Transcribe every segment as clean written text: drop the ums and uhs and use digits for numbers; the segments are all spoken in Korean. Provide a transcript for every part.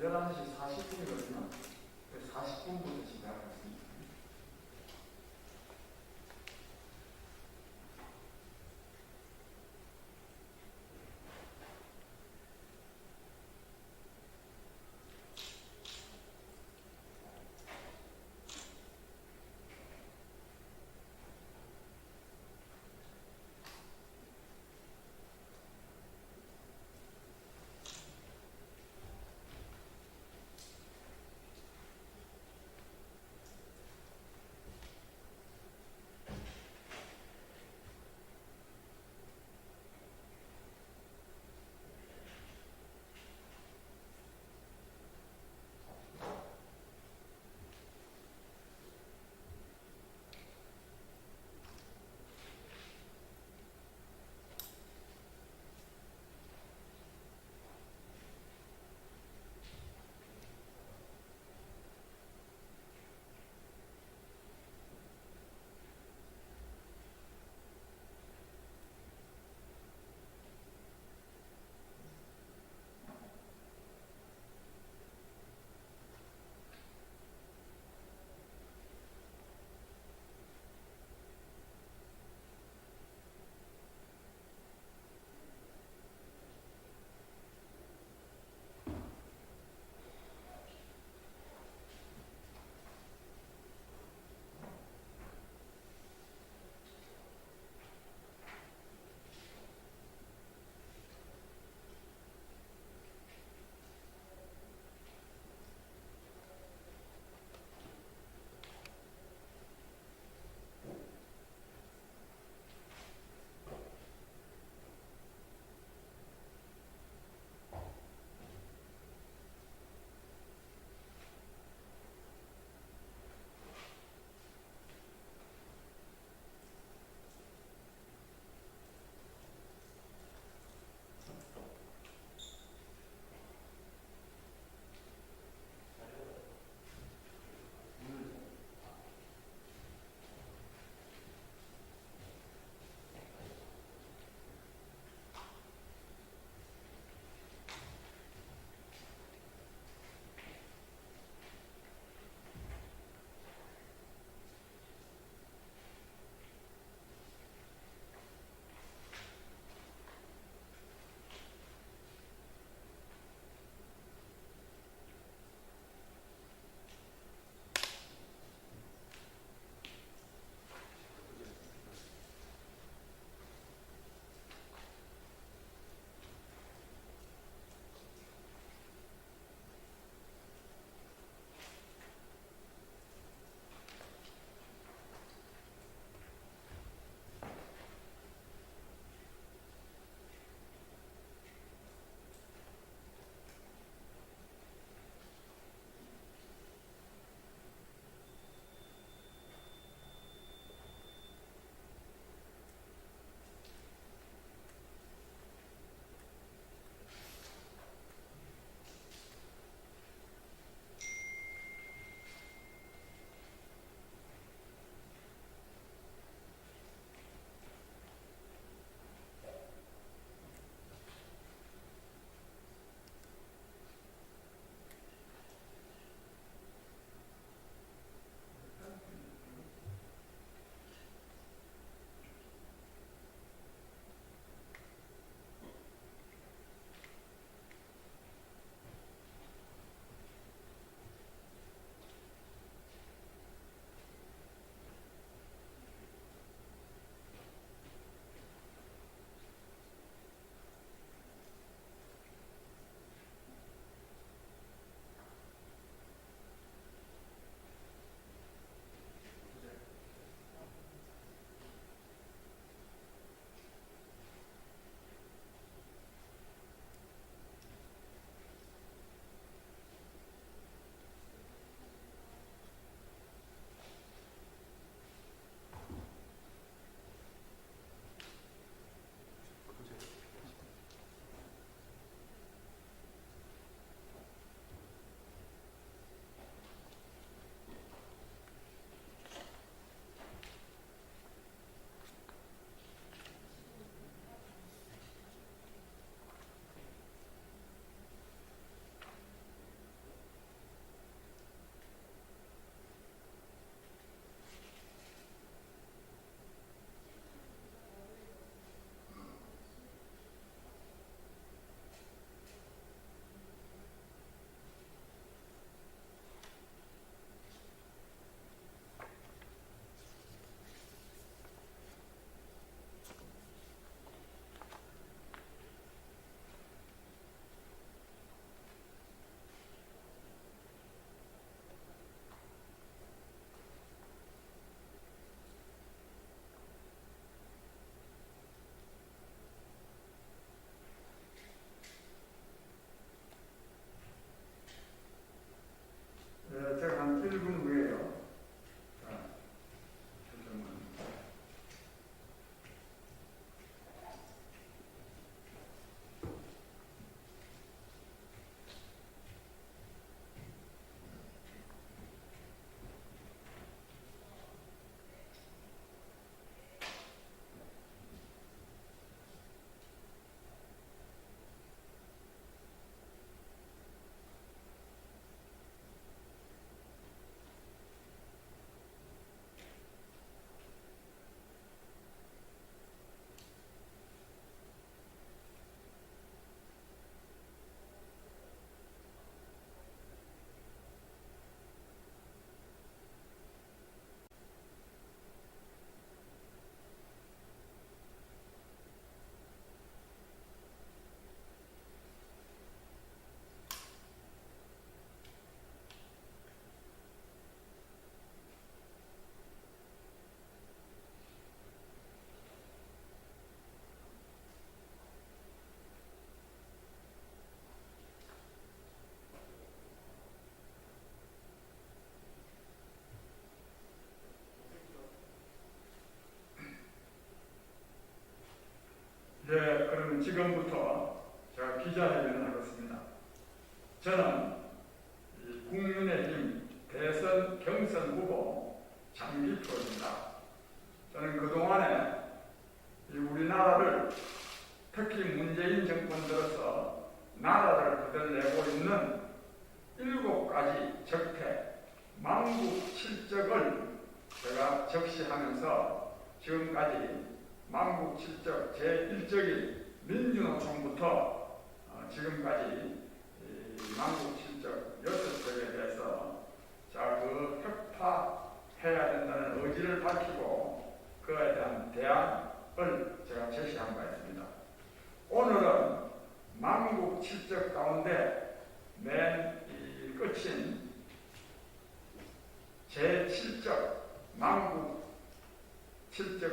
11시 40분이거든요. 그래서 40분부터 시작하겠습니다. 지금부터 제가 기자회견을 하겠습니다. 저는 국민의힘 대선 경선 후보 장기표입니다. 저는 그동안에 우리나라를 특히 문재인 정권 들어서 나라를 거들내고 있는 7가지 적폐, 망국칠적을 제가 적시하면서 지금까지 망국칠적 제1적인 민주노총부터 지금까지 망국칠적 6적에 대해서 그 혁파해야 된다는 의지를 밝히고 그에 대한 대안을 제가 제시한 바 있습니다. 오늘은 망국칠적 가운데 맨 끝인 제7적 망국칠적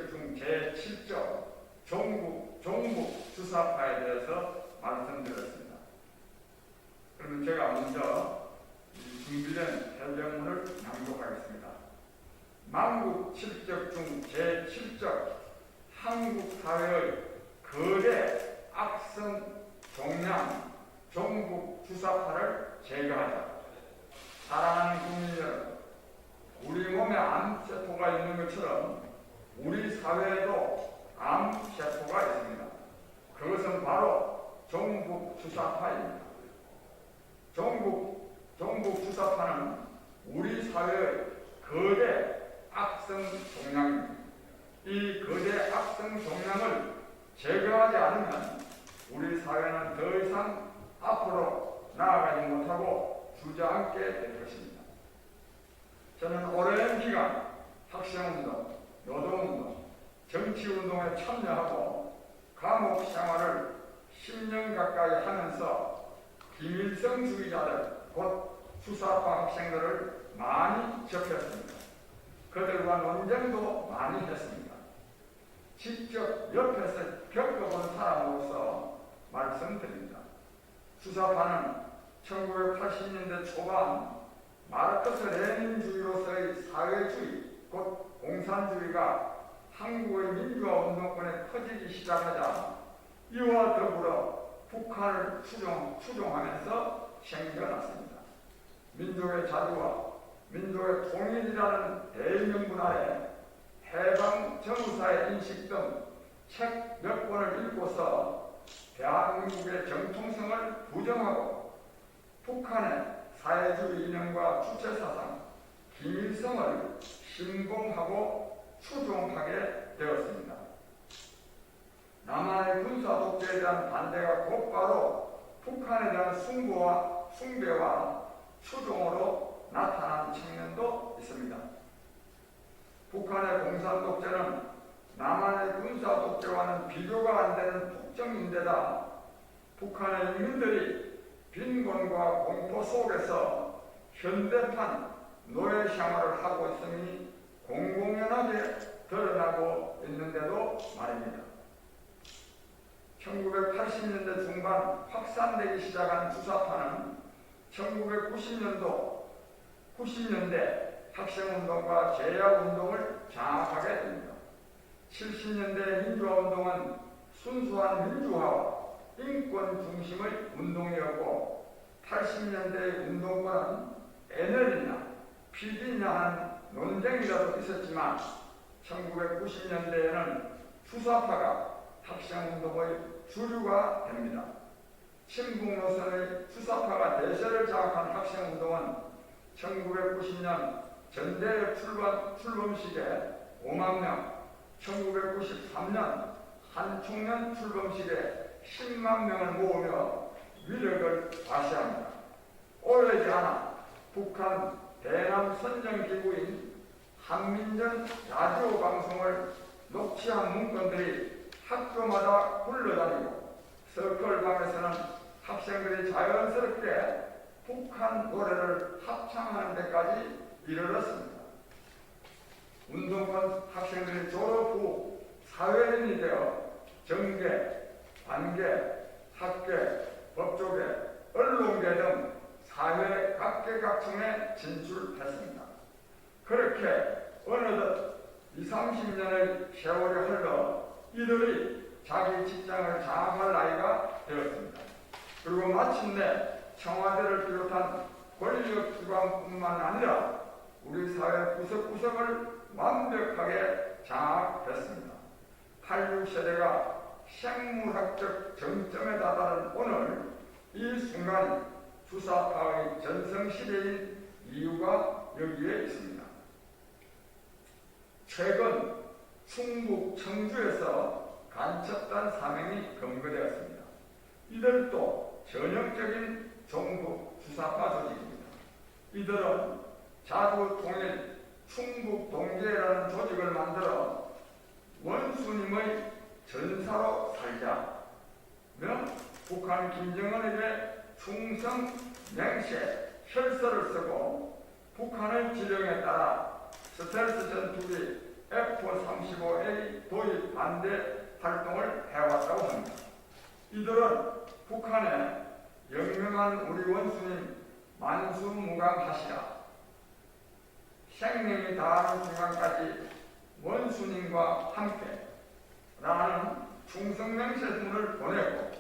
중 제7적 종북주사파에 대해서 말씀드렸습니다. 그러면 제가 먼저 준비된 해명문을 낭독하겠습니다. 망국칠적 중 제7적 한국사회의 거대 악성 종양 종북주사파를 제거하자. 사랑하는 국민 여러분, 우리 몸에 암세포가 있는 것처럼 우리 사회에도 암세포가 있습니다. 그것은 바로 종북주사파입니다. 종북주사파는 우리 사회의 거대 악성 종양입니다. 이 거대 악성 종양을 제거하지 않으면 우리 사회는 더 이상 앞으로 나아가지 못하고 주저앉게 될 것입니다. 저는 오랜 기간 학생운동, 노동운동, 정치운동에 참여하고 감옥 생활을 10년 가까이 하면서 김일성 주의자들, 곧 수사파 학생들을 많이 접했습니다. 그들과 논쟁도 많이 했습니다. 직접 옆에서 겪어본 사람으로서 말씀드립니다. 수사파는 1980년대 초반 마르크스 레닌주의로서의 사회주의, 곧 공산주의가 한국의 민주화 운동권에 퍼지기 시작하자 이와 더불어 북한을 추종하면서 생겨났습니다. 민족의 자주와 민족의 통일이라는 대명분 아래 해방 정사의 인식 등 책 몇 권을 읽고서 대한민국의 정통성을 부정하고 북한의 사회주의 이념과 주체사상, 김일성을 신봉하고 추종하게 되었습니다. 남한의 군사 독재에 대한 반대가 곧바로 북한에 대한 숭배와 추종으로 나타난 측면도 있습니다. 북한의 공산 독재는 남한의 군사 독재와는 비교가 안 되는 폭정인데다 북한의 인민들이 빈곤과 공포 속에서 현대판 노예 생활을 하고 있음이 공공연하게 드러나고 있는데도 말입니다. 1980년대 중반 확산되기 시작한 주사파는 1990년대 학생운동과 제야운동을 장악하게 됩니다. 70년대 민주화운동은 순수한 민주화와 인권 중심의 운동이었고 80년대의 운동권은 NL이냐 PD냐 하는 논쟁이라도 있었지만 1990년대에는 수사파가 학생운동의 주류가 됩니다. 친북 노선의 수사파가 대세를 장악한 학생운동은 1990년 전대 출범식에 5만 명, 1993년 한총련 출범식에 10만 명을 모으며 위력을 과시합니다. 오래지 않아 북한 대남 선정기구인 한민전 라디오 방송을 녹취한 문건들이 학교마다 굴러다니고 서클방에서는 학생들이 자연스럽게 북한 노래를 합창하는 데까지 이르렀습니다. 운동권 학생들이 졸업 후 사회인이 되어 정계, 관계, 학계, 법조계, 언론계 등 사회 각계각층에 진출했습니다. 그렇게 어느덧 20, 30년의 세월이 흘러 이들이 자기 직장을 장악할 나이가 되었습니다. 그리고 마침내 청와대를 비롯한 권력기관뿐만 아니라 우리 사회 구석구석을 완벽하게 장악했습니다. 86세대가 생물학적 정점에 다다른 오늘 이 순간이 주사파의 전성시대인 이유가 여기에 있습니다. 최근 충북 청주에서 간첩단 4명이 검거되었습니다. 이들도 전형적인 종북 주사파 조직입니다. 이들은 자주통일 충북동계라는 조직을 만들어 원수님의 전사로 살자며 북한 김정은에게 충성 맹세 혈서를 쓰고 북한의 지령에 따라 스텔스 전투기 F-35A 도입 반대 활동을 해왔다고 합니다. 이들은 북한에 영명한 우리 원수님 만수무강하시라, 생명이 다하는 순간까지 원수님과 함께 라는 충성맹세문을 보내고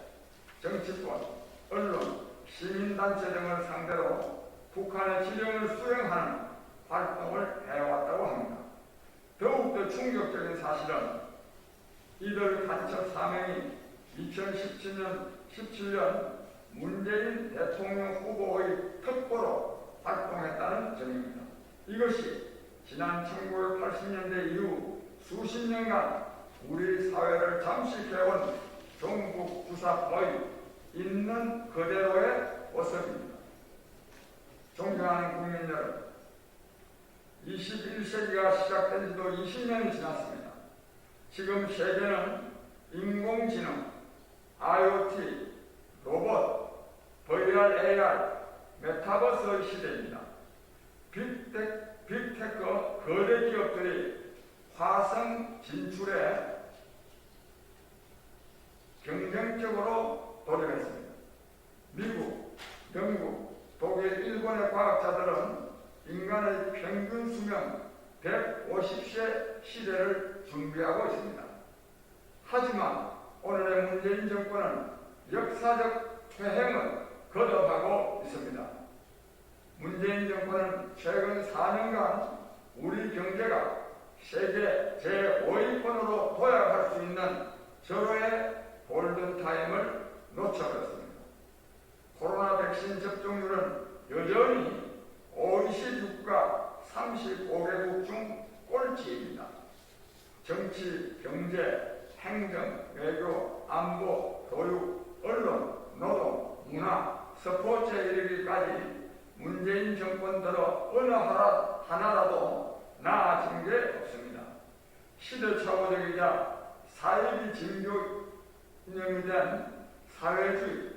정치권, 언론, 시민단체 등을 상대로 북한의 지령을 수행하는 활동을 해왔다고 합니다. 더욱더 충격적인 사실은 이들 간첩 4명이 2017년 문재인 대통령 후보의 특보로 활동했다는 점입니다. 이것이 지난 1980년대 이후 수십 년간 우리 사회를 잠식해온 종북 주사파의 있는 그대로의 모습입니다. 존경하는 국민 여러분, 21세기가 시작된 지도 20년이 지났습니다. 지금 세계는 인공지능, IoT, 로봇, VR, AR, 메타버스의 시대입니다. 빅테크 거대 기업들이 화성 진출에 경쟁적으로 돌입했습니다. 미국, 영국, 독일, 일본의 과학자들은 인간의 평균 수명 150세 시대를 준비하고 있습니다. 하지만 오늘의 문재인 정권은 역사적 퇴행을 거듭하고 있습니다. 문재인 정권은 최근 4년간 우리 경제가 세계 제5위권으로 도약할 수 있는 절호의 골든타임을 놓쳐버렸습니다. 코로나 백신 접종률은 여전히 OECD 국가 35개국 중 꼴찌입니다. 정치, 경제, 행정, 외교, 안보, 교육, 언론, 노동, 문화, 스포츠에 이르기까지 문재인 정권 들어 어느 하나라도 나아진 게 없습니다. 시대착오적이자 사회비 진교 이념이 된 사회주의,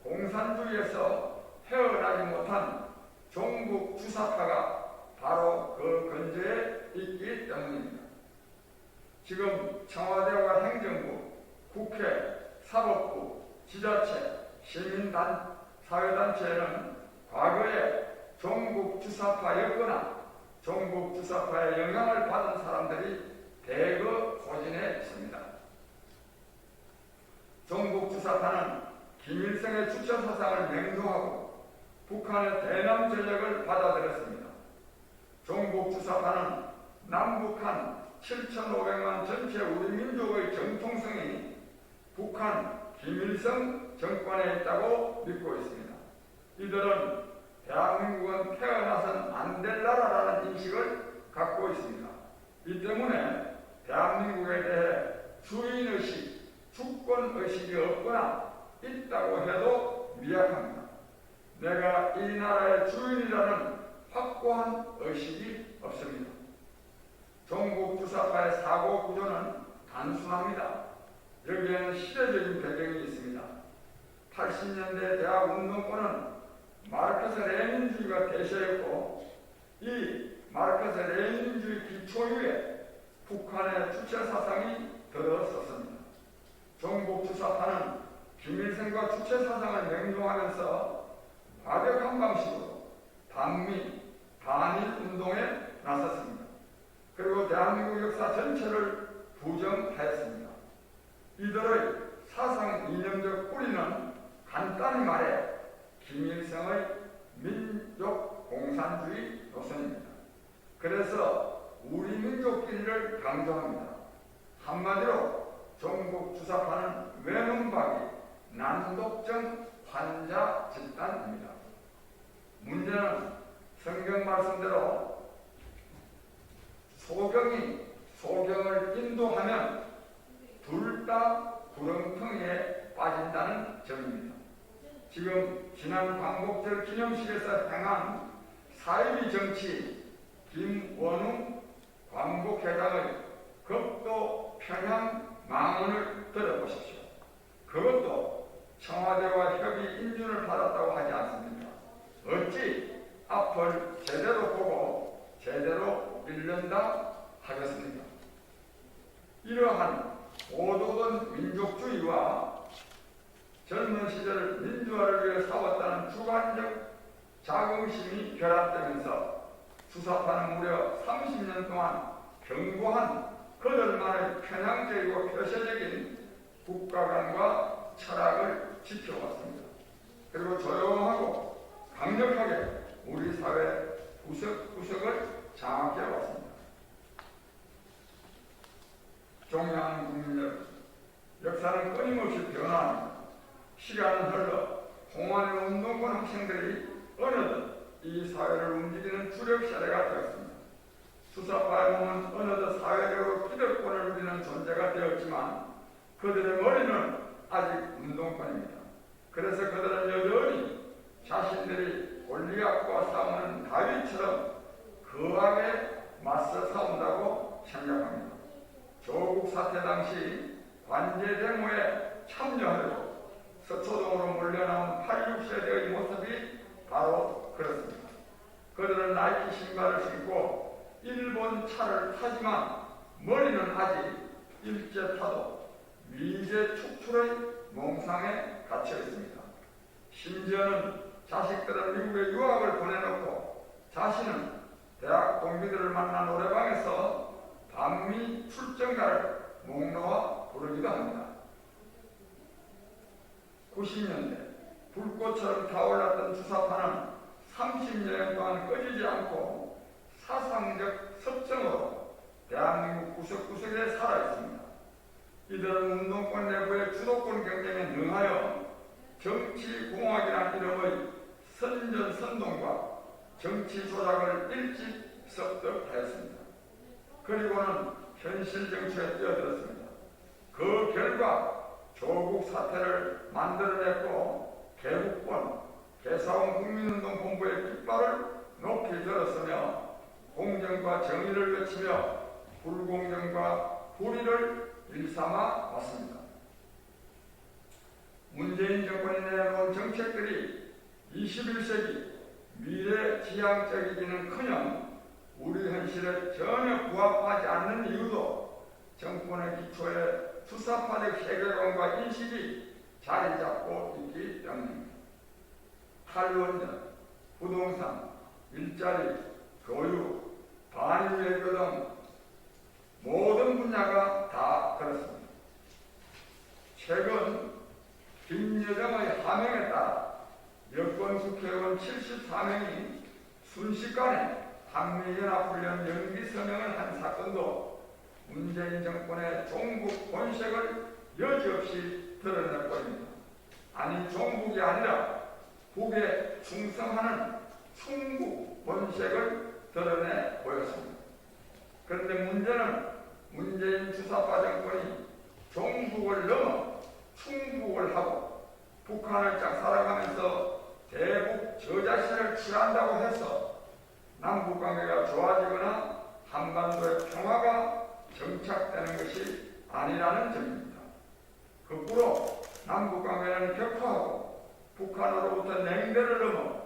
공산주의에서 헤어나지 못한 종북 주사파가 바로 그 근저에 있기 때문입니다. 지금 청와대와 행정부, 국회, 사법부, 지자체, 사회단체에는 과거에 종북 주사파였거나 종북 주사파의 영향을 받은 사람들이 대거 소진해 있습니다. 종북 주사파는 김일성의 주체 사상을 맹종하고 북한의 대남 전략을 받아들였습니다. 종북 주사파는 남북한 7,500만 전체 우리 민족의 정통성이 북한 김일성 정권에 있다고 믿고 있습니다. 이들은 대한민국은 태어나선 안 될 나라라는 인식을 갖고 있습니다. 이 때문에 대한민국에 대해 주인의식, 주권의식이 없거나 있다고 해도 미약합니다. 내가 이 나라의 주인이라는 확고한 의식이 없습니다. 종북 주사파의 사고 구조는 단순합니다. 여기에는 시대적인 배경이 있습니다. 80년대 대학 운동권은 마르크스 레닌주의가 대세였고 이 마르크스 레닌주의 기초 위에 북한의 주체 사상이 들어섰습니다. 종북 주사파는 김일성과 주체 사상을 맹종하면서 과격한 방식으로 반미, 반일 운동에 나섰습니다. 그리고 대한민국 역사 전체를 부정하였습니다. 이들의 사상 이념적 뿌리는 간단히 말해 김일성의 민족 공산주의 노선입니다. 그래서 우리 민족끼리를 강조합니다. 한마디로 종북 주사파는 외눈박이 난독증 환자 집단입니다. 문제는 성경 말씀대로 소경이 소경을 인도하면 둘 다 구렁텅이에 빠진다는 점입니다. 지금 지난 광복절 기념식에서 행한 사이비 정치 김원웅 광복회장의 극도 편향 망언을 들어보십시오. 그것도 청와대와 협의 인준을 받았다고 하지 않습니까? 어찌 앞을 제대로 보고 제대로 읽는다 하겠습니까? 이러한 오도된 민족주의와 젊은 시절 민주화를 위해 싸웠다는 주관적 자긍심이 결합되면서 주사파는 무려 30년 동안 견고한 그들만의 편향적이고 폐쇄적인 국가관과 철학을 지켜왔습니다. 그리고 조용하고 강력하게 우리 사회 구석구석을 장악해왔습니다. 종양 국민들, 역사는 끊임없이 변화합니다. 시간은 흘러 공안의 운동권 학생들이 어느덧 이 사회를 움직이는 주력 세대가 되었습니다. 주사파의 몸은 어느덧 사회적으로 기득권을 누리는 존재가 되었지만 그들의 머리는 아직 운동권입니다. 그래서 그들은 여전히 자신들이 골리앗과 싸우는 다윗처럼 거하게 맞서 싸운다고 생각합니다. 조국 사태 당시 관제 데모에 참여하려 서초동으로 몰려나온 86세대의 모습이 바로 그렇습니다. 그들은 나이키 신발을 신고 일본 차를 타지만 머리는 아직 일제 타도 미제 축출의 몽상에 갇혀 있습니다. 심지어는 자식들은 미국에 유학을 보내놓고 자신은 대학 동기들을 만나 노래방에서 반미 출정가를 목 놓아 부르기도 합니다. 90년대 불꽃처럼 타올랐던 주사파는 30년 동안 꺼지지 않고 사상적 섭정으로 대한민국 구석구석에 살아있습니다. 이들은 운동권 내부의 주도권 경쟁에 능하여 정치공학이라는 이름의 선전선동과 정치 조작을 일찍 습득하였습니다. 그리고는 현실 정치에 뛰어들었습니다. 그 결과 조국 사태를 만들어냈고 개국본, 개사원 국민운동본부의 깃발을 높이 들었으며 공정과 정의를 외치며 불공정과 불의를 일삼아 왔습니다. 문재인 정권이 내놓은 정책들이 21세기 미래지향적이기는커녕 우리 현실에 전혀 부합하지 않는 이유도 정권의 기초에 주사파적 세계관과 인식이 자리 잡고 있기 때문입니다. 탈원전, 부동산, 일자리, 교육, 반일 외교 등 모든 분야가 다 그렇습니다. 최근 김여정의 하명에 따라 여권 국회의원 74명이 순식간에 한미연합훈련 연기 서명을 한 사건도 문재인 정권의 종북 본색을 여지없이 드러내버립니다. 아니 종북이 아니라 북에 충성하는 충북 본색을 드러내 보였습니다. 그런데 문제는 문재인 주사파 정권이 종북을 넘어 충북을 하고 북한을 짝사랑하면서 대북 저자신을 취한다고 해서 남북관계가 좋아지거나 한반도의 평화가 정착되는 것이 아니라는 점입니다. 거꾸로 남북관계는 격화하고 북한으로부터 냉대를 넘어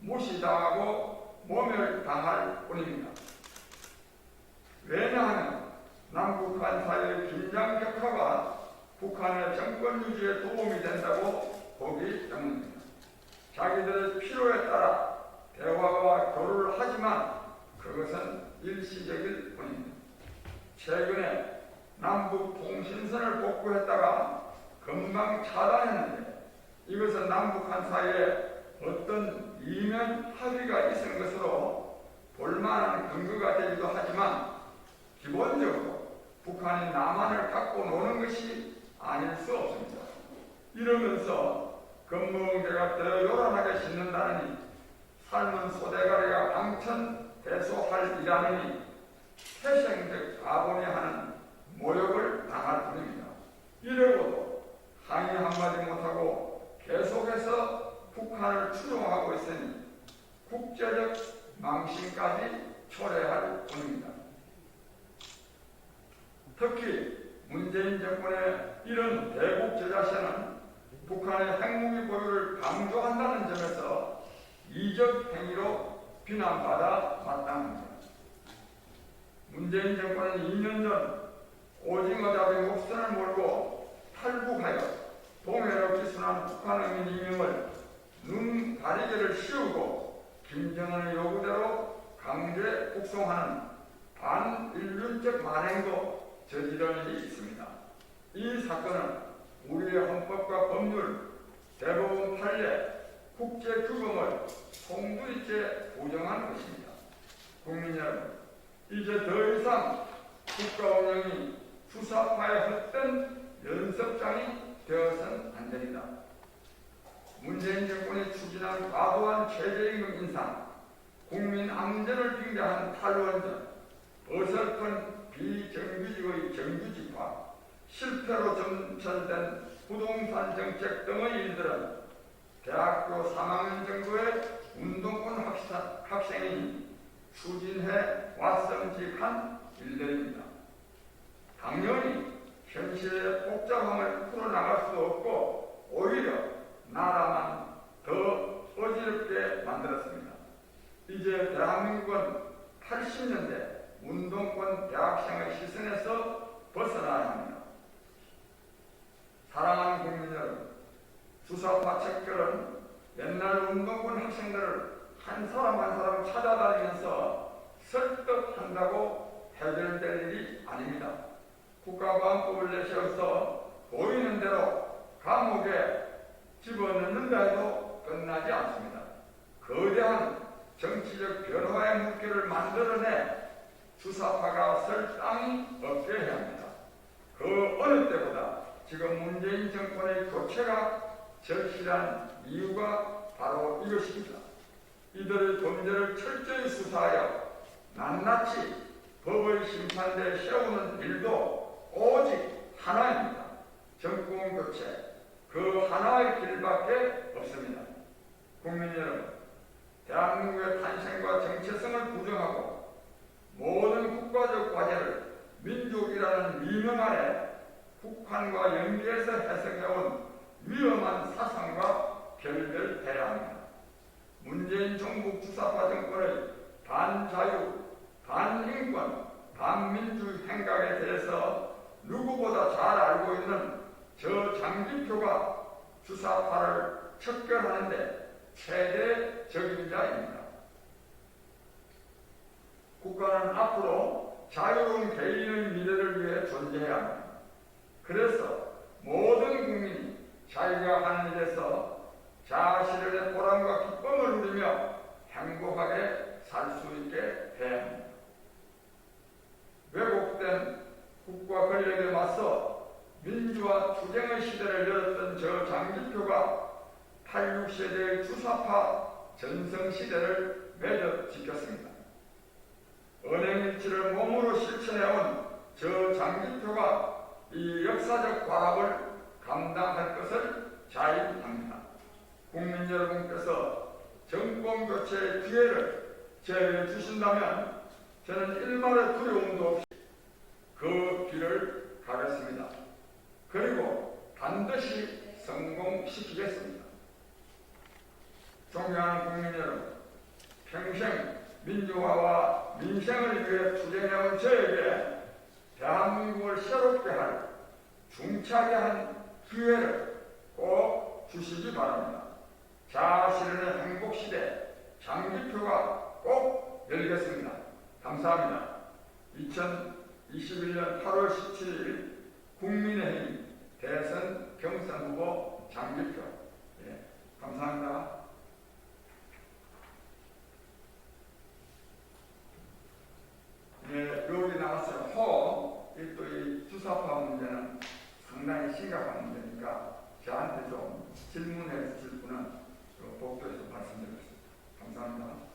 무시당하고 모멸당할 뿐입니다. 왜냐하면 남북한 사이의 긴장 격화가 북한의 정권 유지에 도움이 된다고 보기 때문입니다. 자기들의 필요에 따라 대화와 교류를 하지만 그것은 일시적일 뿐입니다. 최근에 남북 통신선을 복구했다가 금방 차단했는데 이것은 남북한 사이에 어떤 이면 합의가 있은 것으로 볼만한 근거가 되기도 하지만 기본적으로 북한이 남한을 갖고 노는 것이 아닐 수 없습니다. 이러면서 금무응대가 더 요란하게 싣는다느니 삶은 소대가리가 방천대소할이라느니 태생적 가본이 하는 모욕을 당할 뿐입니다. 이러고도 항의 한마디 못하고 계속해서 북한을 추종하고 있으니 국제적 망신까지 초래할 뿐입니다. 특히 문재인 정권의 이런 대국제 자세는 북한의 핵무기 보유를 강조한다는 점에서 이적 행위로 비난받아 마땅합니다. 문재인 정권은 2년 전 오징어 잡이 목선을 몰고 탈북하여 동해로 기순한 북한 의민 이명을 눈 가리개를 씌우고 김정은의 요구대로 강제 북송하는 반인륜적 만행도 저지른 일이 있습니다. 이 사건은 우리의 헌법과 법률, 대법원 판례, 국제규범을 송두리째 부정한 것입니다. 국민 여러분, 이제 더 이상 국가 운영이 수사파의 헛된 연습장이 되어서는 안 됩니다. 문재인 정권이 추진한 과도한 최저임금 인상, 국민 안전을 빙자한 탈원전, 어설픈 비정규직의 정규직화, 실패로 점철된 부동산 정책 등의 일들은 대학교 3학년 정도의 운동권 학생이 추진해 왔음직한 일들입니다. 당연히 현실의 복잡함을 풀어나갈 수도 없고 오히려 나라만 더 어지럽게 만들었습니다. 이제 대한민국은 80년대 운동권 대학생의 시선에서 벗어나야 합니다. 사랑하는 국민 여러분, 수사파 척결은 옛날 운동권 학생들을 한 사람 한 사람 찾아다니면서 설득한다고 해결될 일이 아닙니다. 국가보안법을 내세워서 보이는 대로 감옥에 집어넣는다 해도 끝나지 않습니다. 거대한 정치적 변화의 물결을 만들어내 수사파가 설 땅이 없게 해야 합니다. 그 어느 때보다 지금 문재인 정권의 교체가 절실한 이유가 바로 이것입니다. 이들의 범죄를 철저히 수사하여 낱낱이 법의 심판대에 세우는 일도 오직 하나입니다. 정권 교체, 그 하나의 길밖에 없습니다. 국민 여러분, 대한민국의 탄생과 정체성을 부정하고 모든 국가적 과제를 민족이라는 미명 아래 북한과 연계해서 해석해온 위험한 사상과 결별해야 합니다. 문재인 정부 주사파 정권의 반자유, 반인권, 반민주 행각에 대해서 누구보다 잘 알고 있는 저 장기표가 주사파를 척결하는데 최대 적임자입니다. 국가는 앞으로 자유로운 개인의 미래를 위해 존재해야 합니다. 그래서 모든 국민이 자기가 하는 일에서 자신의 보람과 기쁨을 누리며 행복하게 살 수 있게 해야 합니다. 왜곡된 국가 권력에 맞서 민주화 투쟁의 시대를 열었던 저 장기표가 86세대의 주사파 전성시대를 맺어 지켰습니다. 언행일치를 몸으로 실천해온 저 장기표가 이 역사적 과업을 감당할 것을 자인합니다. 국민 여러분께서 정권 교체의 기회를 제게 주신다면 저는 일말의 두려움도 없이 그 길을 가겠습니다. 그리고 반드시 성공시키겠습니다. 존경하는 국민 여러분, 평생 민주화와 민생을 위해 투쟁해온 저에게 대한민국을 새롭게 할 중차게 한 기회를 꼭 주시기 바랍니다. 자아실현의 행복시대 장기표가 꼭 열겠습니다. 감사합니다. 2022 21년 8월 17일 국민의힘 대선 경선 후보 장기표. 예, 감사합니다. 예, 여기 나왔어요. 이 주사파 문제는 상당히 심각한 문제니까 저한테 좀 질문해 주실 분은 복도에서 말씀드리겠습니다. 감사합니다.